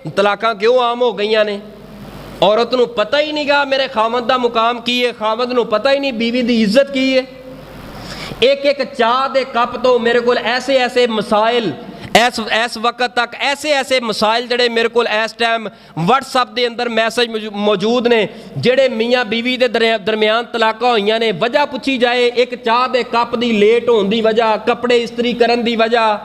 तलाकां क्यों आम हो गई ने? औरत नूं पता ही नहीं गा मेरे खावंद दा मुकाम की है, खावंद नूं पता ही नहीं बीवी दी इज्जत की है। एक एक चाह दे कप तो मेरे को ऐसे ऐसे मसाइल इस वक्त तक ऐसे मसाइल जड़े मेरे को इस टाइम व्हाट्सअप के अंदर मैसेज मौजूद ने, जेड़े मियाँ बीवी के दरम्यान तलाका हुई ने। वजह पूछी जाए, एक चाह के कप की लेट होने की वजह, कपड़े इस्त्री करन दी वजह,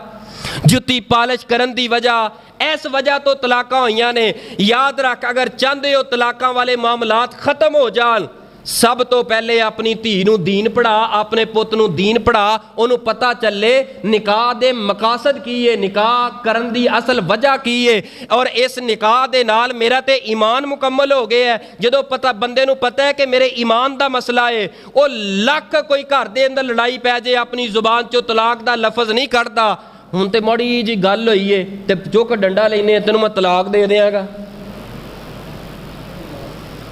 जुत्ती पालिश करन दी वजह, इस वजह तो तलाका हुई ने। याद रख, अगर चाहते हो तलाका वाले मामलात खत्म हो जान, सब तो पहले अपनी धी नूं दीन पढ़ा, अपने पुत नूं दीन पढ़ा, उन्होंने पता चले निकाह दे मकासद की है, निकाह करन दी असल वजह की है। और इस निकाह दे नाल मेरा ते ईमान मुकम्मल हो गया है। जो पता बंदे नूं पता है कि मेरे ईमान दा मसला है, वो लख कोई घर दे अंदर लड़ाई पै जाए, अपनी जुबान चो तलाक दा लफज नहीं कढ़दा। हुण ते माड़ी जी गल होई है ते चुक डंडा लेने तेनों मैं तलाक दे देंगा।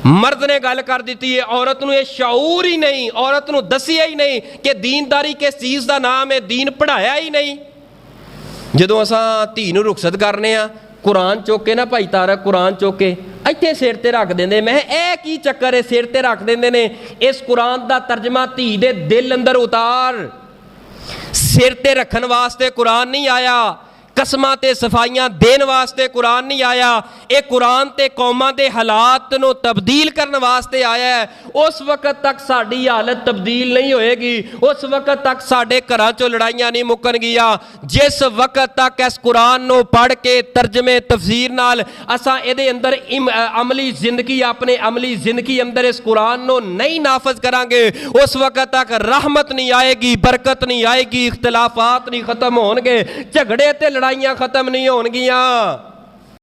मर्द ने गल कर दी है, औरत नूं ये शऊर ही नहीं, औरत नूं दसिया ही नहीं कि दीनदारी किस चीज़ का नाम है, दीन पढ़ाया ही नहीं। जदों असां धी नूं रुखसत करने आ, कुरान चुक के ना भाई तारक कुरान चुक के इत्थे सिर ते रख देंदे। मैं ए की चक्कर है, सिर ते रख देंदे ने। इस कुरान का तर्जमा धी दे दिल अंदर उतार। सिर ते रखन वास्ते कुरान नहीं आया, कसमां ते सफाइयां देन वास्ते कुरान नहीं आया। ये कुरान ते कौमां दे हालात नूं तब्दील करने वास्ते आया है। उस वक्त तक साडी हालत तब्दील नहीं होएगी, उस वक्त तक साडे घरां चों लड़ाइयां नहीं मुक्कन गियां, जिस वक्त तक इस कुरान नूं पढ़ के तर्जमे तफसीर नाल असां इहदे अंदर अमली जिंदगी, अपने अमली जिंदगी अंदर इस कुरान नूं नहीं नाफज करांगे, उस वक्त तक रहमत नहीं आएगी, बरकत नहीं आएगी, इख्तलाफात नहीं खत्म होणगे, झगड़े ते लड़ाइयां खत्म नहीं होणगियां।